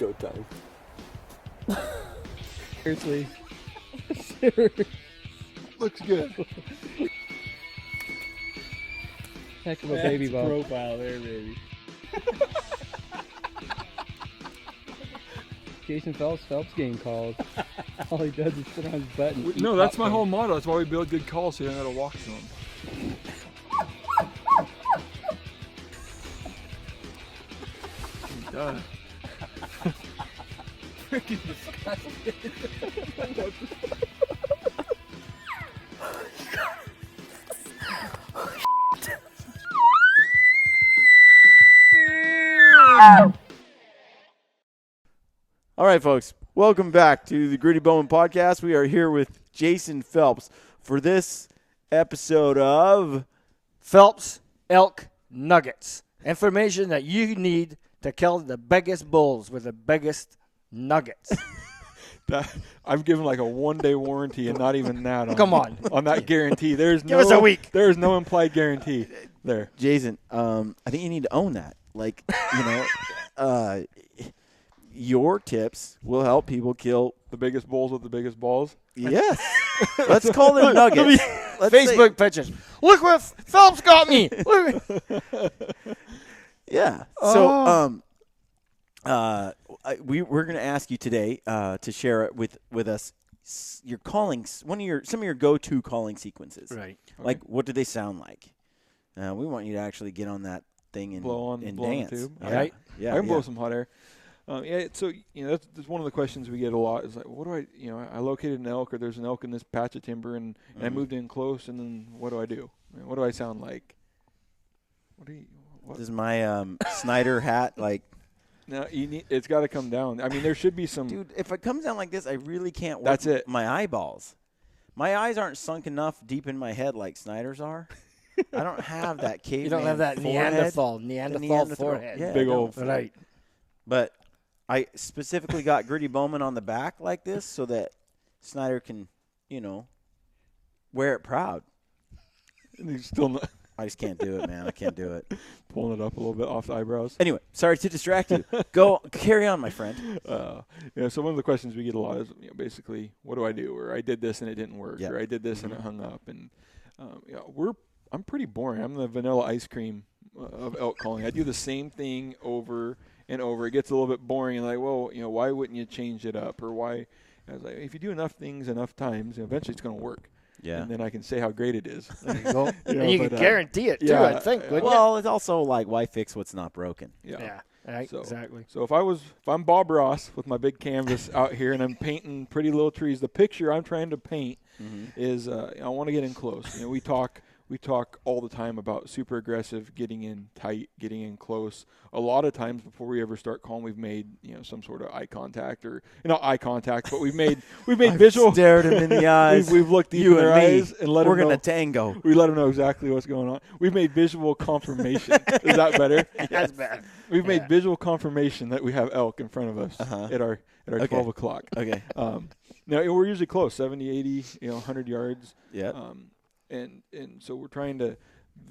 go time. Seriously. Looks good. Heck of a baby ball. Profile there, baby. Jason Phelps game calls. All he does is sit on his butt and No, eat that's my popcorn. whole motto. That's why we build good calls so you don't have to walk to them. Done. Freaking disgusting. All right, folks. Welcome back to the Gritty Bowman Podcast. We are here with Jason Phelps for this episode of Phelps Elk Nuggets. Information that you need to kill the biggest bulls with the biggest nuggets. I'm giving like a 1-day warranty and not even that. Come on. On that guarantee. There's Give us a week. There's no implied guarantee there. Jason. I think you need to own that. Like, your tips will help people kill. The biggest bulls with the biggest balls. Yes. Let's call them nuggets. Let's say- Facebook pictures. Look what Phelps got me. Look. Yeah. So, we're going to ask you today to share it with us. Your calling, some of your go-to calling sequences. Right. Like, what do they sound like? We want you to actually get on that thing and Blow on dance. the tube. Yeah. Right. Yeah. I can blow some hot air. So that's one of the questions we get a lot. Is like, what do I located an elk, or there's an elk in this patch of timber, and I moved in close, and then what do I do? What do I sound like? What? This is my Snyder hat. Like, No, it's got to come down. I mean, there should be some. dude, if it comes down like this, I really can't work That's it. my eyeballs. My eyes aren't sunk enough deep in my head like Snyder's are. I don't have that caveman You don't have that forehead. Neanderthal Neanderthal. forehead. Yeah, Big I old don't. Right. But I specifically got Gritty Bowman on the back like this so that Snyder can, wear it proud. He's still not I just can't do it, man. I can't do it. pulling it up a little bit off the eyebrows. Anyway, sorry to distract you. Go carry on, my friend. So one of the questions we get a lot is, basically, what do I do? Or I did this and it didn't work. Yep. Or I did this and it hung up. And I'm pretty boring. I'm the vanilla ice cream of elk calling. I do the same thing over and over. It gets a little bit boring. And like, well, why wouldn't you change it up? Or why? I was like, if you do enough things enough times, eventually it's going to work. Yeah. And then I can say how great it is. There you go. And you can guarantee it, too, yeah, I think, wouldn't Well, it's also like, why fix what's not broken? you? Yeah. Right. So- Exactly. So if I'm Bob Ross with my big canvas out here and I'm painting pretty little trees, the picture I'm trying to paint is I want to get in close. We talk all the time about super aggressive, getting in tight, getting in close. A lot of times before we ever start calling, we've made some sort of eye contact, or not eye contact, but we've made visual. Stared him in the eyes. We've looked deep You in their and me. eyes and let We're them know. gonna tango. We let them know exactly what's going on. We've made visual confirmation. Is that better? That's bad. We've made visual confirmation that we have elk in front of us at our Okay. 12 o'clock. Okay. Now we're usually close, 70, 80, 100 yards. Yeah. And so we're trying to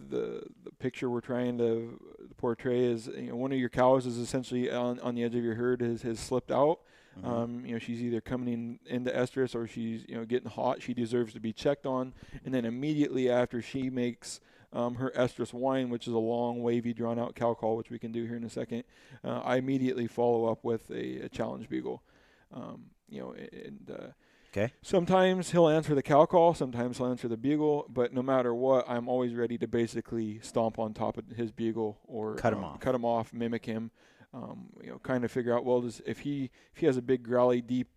the picture we're trying to portray is one of your cows is essentially on the edge of your herd has slipped out. She's either coming into estrus or she's getting hot. She deserves to be checked on, and then immediately after she makes her estrus whine, which is a long, wavy, drawn-out cow call, which we can do here in a second. I immediately follow up with a challenge bugle. Okay. Sometimes he'll answer the cow call, sometimes he'll answer the bugle, but no matter what, I'm always ready to basically stomp on top of his bugle or Cut him off, mimic him. Kind of figure out, well, if he has a big growly deep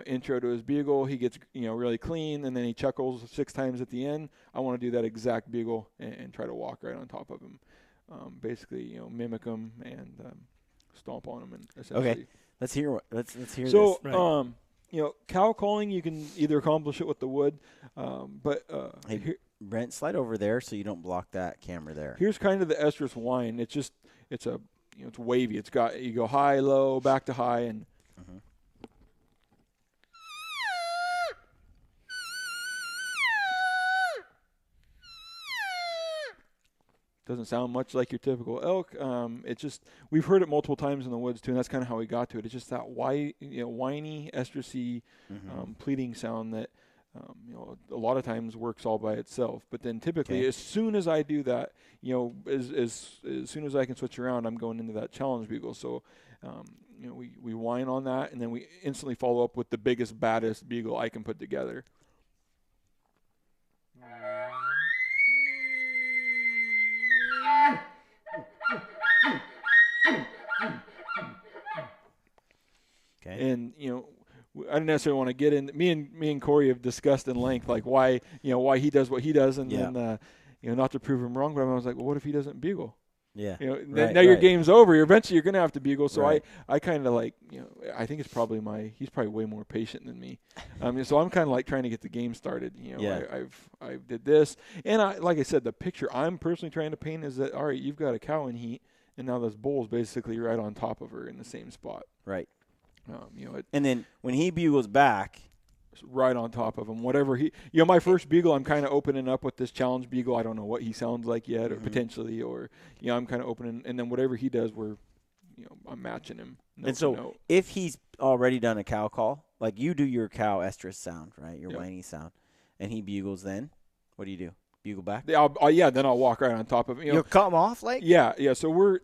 intro to his bugle, he gets really clean, and then he chuckles 6 times at the end. I want to do that exact bugle and try to walk right on top of him, basically mimic him and stomp on him. And essentially. Okay. Let's hear So, this. Right. cow calling, you can either accomplish it with the wood, but Hey, Brent, slide over there so you don't block that camera there. here's kind of the estrus whine. It's it's wavy. You go high, low, back to high, and doesn't sound much like your typical elk. It's just we've heard it multiple times in the woods too, and that's kind of how we got to it. It's just that whiny, estrusy, pleading sound that a lot of times works all by itself. But then typically, as soon as I do that, as soon as I can switch around, I'm going into that challenge bugle. So, we whine on that, and then we instantly follow up with the biggest, baddest bugle I can put together. Okay. And I don't necessarily want to get in. Me and Corey have discussed in length like why he does what he does, and then not to prove him wrong, but I was like, well, what if he doesn't bugle? Yeah. Now your game's over. Eventually you're gonna have to bugle. So Right. I kind of like I think it's probably he's probably way more patient than me. So I'm kind of like trying to get the game started. I did this, and like I said, the picture I'm personally trying to paint is that all right, you've got a cow in heat, and now this bull's basically right on top of her in the same spot. Right. And then when he bugles back, right on top of him, whatever my first bugle, I'm kind of opening up with this challenge bugle. I don't know what he sounds like yet, or potentially, or I'm kind of opening, and then whatever he does, I'm matching him. And so if he's already done a cow call, like you do your cow estrus sound, right, your whiny sound, and he bugles, then what do you do? Bugle back? Then I'll walk right on top of him. You'll cut him off, like? Yeah. So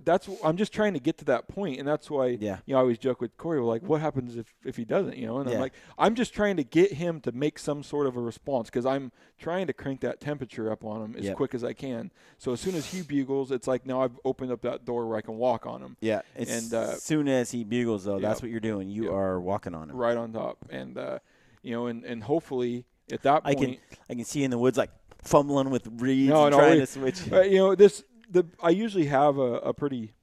I'm just trying to get to that point, and that's why I always joke with Corey, we're like, what happens if he doesn't? And I'm like, I'm just trying to get him to make some sort of a response, because I'm trying to crank that temperature up on him as quick as I can. So as soon as he bugles, it's like now I've opened up that door where I can walk on him. Yeah. As soon as he bugles, though, that's what you're doing. You are walking on him. Right on top, and and hopefully at that point, I can see in the woods like fumbling with reeds and trying to switch. I usually have a pretty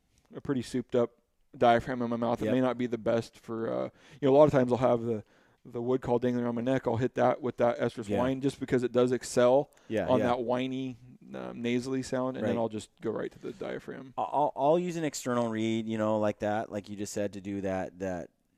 souped up diaphragm in my mouth. It may not be the best for a lot of times I'll have the wood call dangling around my neck. I'll hit that with that estrus whine just because it does excel on that whiny nasally sound, and then I'll just go right to the diaphragm. I'll use an external reed, like that, like you just said, to do that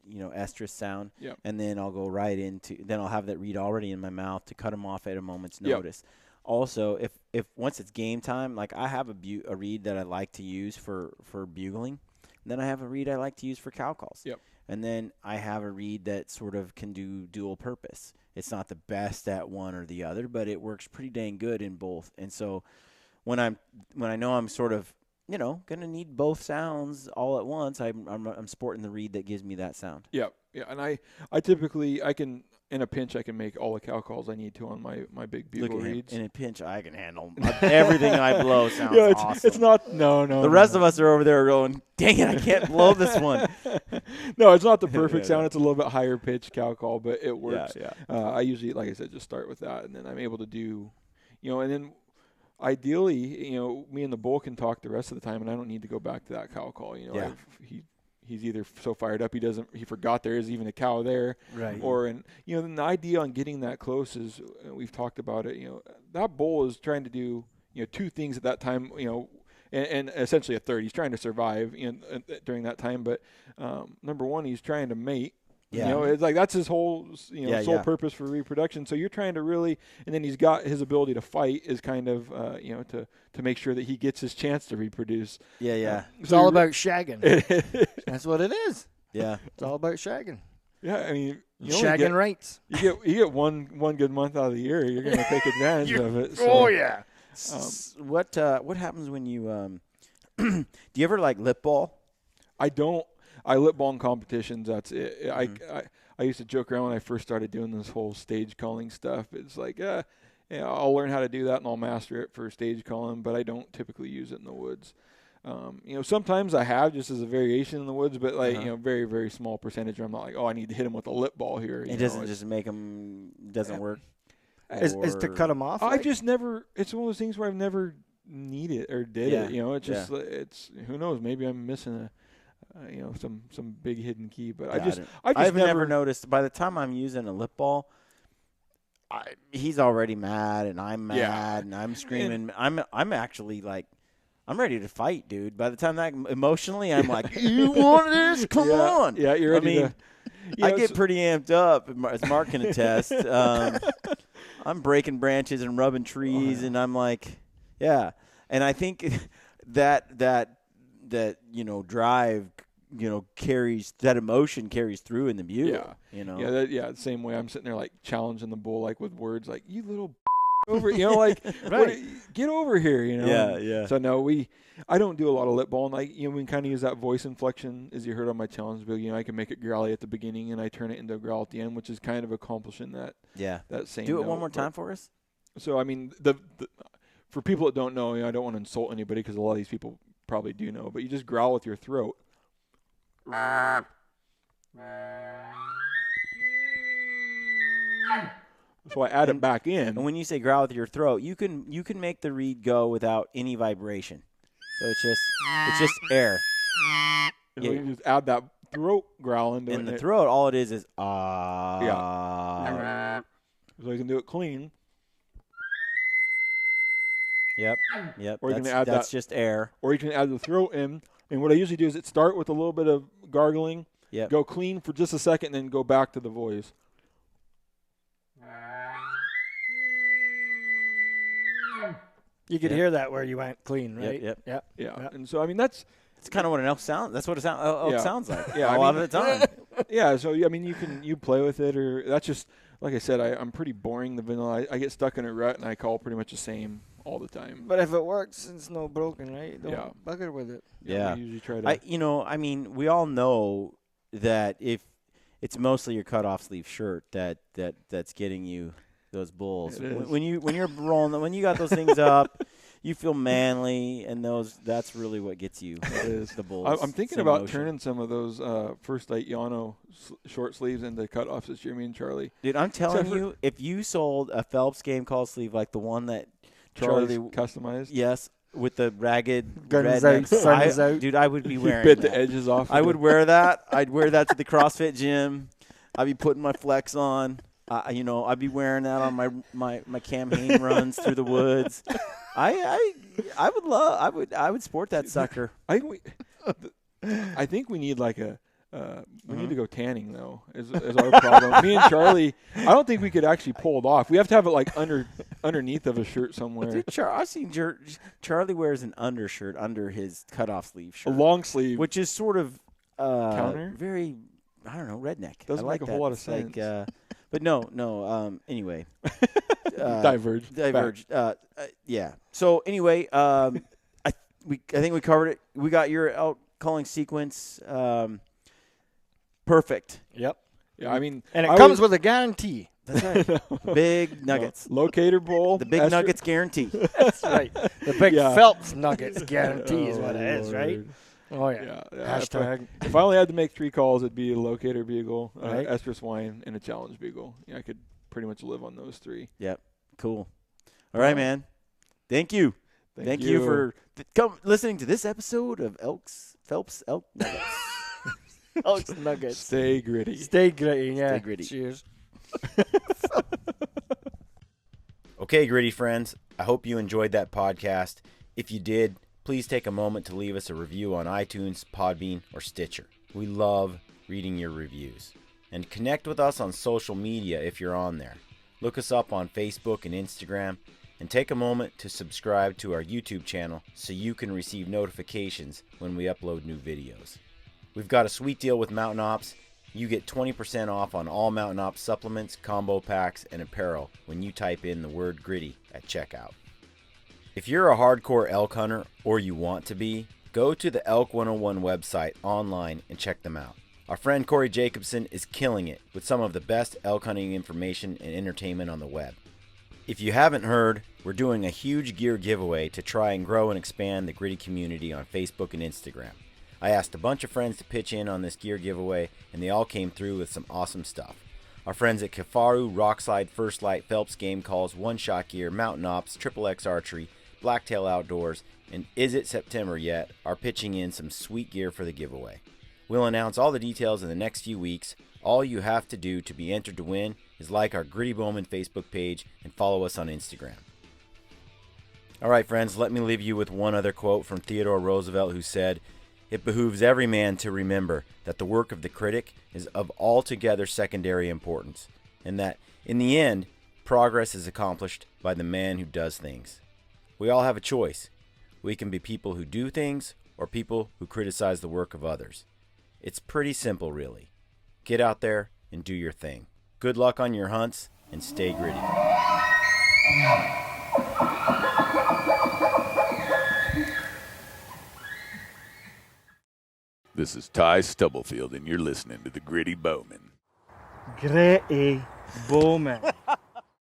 estrus sound, and then I'll go right into. Then I'll have that reed already in my mouth to cut him off at a moment's notice. Also, if once it's game time, like I have a reed that I like to use for bugling, and then I have a reed I like to use for cow calls. Yep. And then I have a reed that sort of can do dual purpose. It's not the best at one or the other, but it works pretty dang good in both. And so when I know I'm sort of gonna need both sounds all at once, I'm sporting the reed that gives me that sound. Yeah. And I typically can. In a pinch, I can make all the cow calls I need to on my big bugle reeds. In a pinch, I can handle everything I blow. Sounds awesome. It's not no. The rest of us are over there going, "Dang it, I can't blow this one." No, it's not the perfect sound. It's a little bit higher pitch cow call, but it works. I usually, like I said, just start with that, and then I'm able to do, and then ideally, me and the bull can talk the rest of the time, and I don't need to go back to that cow call. He's either so fired up he forgot there is even a cow there, right? Or then the idea on getting that close is we've talked about it. That bull is trying to do two things at that time. And essentially a third. He's trying to survive during that time. But number one, he's trying to mate. Yeah. It's like that's his whole sole purpose for reproduction. So you're trying to really, and then he's got his ability to fight is kind of to make sure that he gets his chance to reproduce. It's all about shagging. That's what it is. Yeah, it's all about shagging. Yeah, I mean, shagging rights. You get one good month out of the year. You're going to take advantage of it. So. Oh yeah. What happens when you do you ever like lip ball? I don't. I lip ball in competitions. That's it. Mm-hmm. I used to joke around when I first started doing this whole stage calling stuff. It's like, I'll learn how to do that and I'll master it for stage calling, but I don't typically use it in the woods. Sometimes I have just as a variation in the woods, but very, very small percentage. Where I'm not like, I need to hit him with a lip ball here. It doesn't just make him doesn't work. Is to cut him off? I just never. It's one of those things where I've never needed or did it. It's just it's who knows. Maybe I'm missing some big hidden key, but I've never noticed. By the time I'm using a lip ball, he's already mad, and I'm mad, and I'm screaming. I'm actually like, I'm ready to fight, dude. By the time that emotionally, I'm like, you want this? Come on. Yeah, you're ready. I get pretty amped up, as Mark can attest. I'm breaking branches and rubbing trees, and I'm like, And I think that drive, carries, that emotion carries through in the bugle. The same way I'm sitting there like challenging the bull, like with words like, you little over, like, right. Get over here, Yeah. So no, I don't do a lot of lip balling. Like, we can kind of use that voice inflection, as you heard on my challenge bugle. I can make it growly at the beginning and I turn it into a growl at the end, which is kind of accomplishing that. Yeah. That same. Do it one more time for us. So I mean, the for people that don't know, I don't want to insult anybody because a lot of these people probably do know, but you just growl with your throat. So I add it back in. And when you say growl with your throat, you can make the reed go without any vibration. So it's just air. You just add that throat growl into it. In the throat, all it is Yeah. So you can do it clean. Yep. Or you can add that's just air. Or you can add the throat in. And what I usually do is start with a little bit of gargling. Yep. Go clean for just a second, and then go back to the voice. You could hear that where you went clean, right? Yep. Yeah. And so, I mean, that's kind of what an elk sounds. That's what elk sounds like. Yeah, a lot of the time. Yeah. So I mean, you play with it, or that's just like I said. I'm pretty boring. The vanilla. I get stuck in a rut, and I call pretty much the same all the time. But if it works, it's no broken, right? Don't bugger with it. Yeah. We usually try to. I mean, we all know that if it's mostly your cutoff sleeve shirt that's getting you those bulls. When you're rolling, when you got those things up, you feel manly, and that's really what gets you. Is the bulls. I'm thinking about turning some of those First Light Yano short sleeves into cutoffs this year, me and Charlie. Dude, I'm telling you, if you sold a Phelps game call sleeve like the one that Charlie customized, yes, with the ragged guns out, dude, I would be wearing. Bit the edges off. I would wear that. I'd wear that to the CrossFit gym. I'd be putting my flex on. I'd be wearing that on my campaign runs through the woods. I would sport that sucker. I think we need like we need to go tanning though. Is our problem? Me and Charlie, I don't think we could actually pull it off. We have to have it like underneath of a shirt somewhere. Dude, I've seen Charlie wears an undershirt under his cutoff sleeve shirt, a long sleeve, which is sort of counter, very, I don't know, redneck. Doesn't make a whole lot of sense. But no. Anyway, diverge. Yeah. So anyway, I think we covered it. We got your elk calling sequence. Perfect. Yep. Yeah, I mean, and it comes with a guarantee. That's right. Big nuggets. Locator bowl. The big nuggets guarantee. That's right. The big Phelps nuggets guarantee is what it is, right? Oh, yeah. Hashtag. If I only had to make 3 calls, it'd be a locator bugle, right. estrus wine, and a challenge bugle. Yeah, I could pretty much live on those 3. Yep. Cool. All right, man. Thank you. Thank you for listening to this episode of Phelps Elk Nuggets. Elk's Nuggets. Stay gritty. Stay gritty, yeah. Stay gritty. Cheers. Okay, gritty friends. I hope you enjoyed that podcast. If you did, please take a moment to leave us a review on iTunes, Podbean, or Stitcher. We love reading your reviews. And connect with us on social media if you're on there. Look us up on Facebook and Instagram. And take a moment to subscribe to our YouTube channel so you can receive notifications when we upload new videos. We've got a sweet deal with Mountain Ops. You get 20% off on all Mountain Ops supplements, combo packs, and apparel when you type in the word gritty at checkout. If you're a hardcore elk hunter, or you want to be, go to the Elk 101 website online and check them out. Our friend Corey Jacobson is killing it with some of the best elk hunting information and entertainment on the web. If you haven't heard, we're doing a huge gear giveaway to try and grow and expand the gritty community on Facebook and Instagram. I asked a bunch of friends to pitch in on this gear giveaway, and they all came through with some awesome stuff. Our friends at KUIU, Rockslide, First Light, Phelps Game Calls, One Shot Gear, Mountain Ops, XXX Archery, Blacktail Outdoors, and Is It September Yet are pitching in some sweet gear for the giveaway. We'll announce all the details in the next few weeks. All you have to do to be entered to win is like our Gritty Bowman Facebook page and follow us on Instagram. All right, friends, let me leave you with one other quote from Theodore Roosevelt, who said, "It behooves every man to remember that the work of the critic is of altogether secondary importance, and that, in the end, progress is accomplished by the man who does things." We all have a choice. We can be people who do things or people who criticize the work of others. It's pretty simple, really. Get out there and do your thing. Good luck on your hunts and stay gritty. This is Ty Stubblefield, and you're listening to The Gritty Bowman. Gritty Bowman.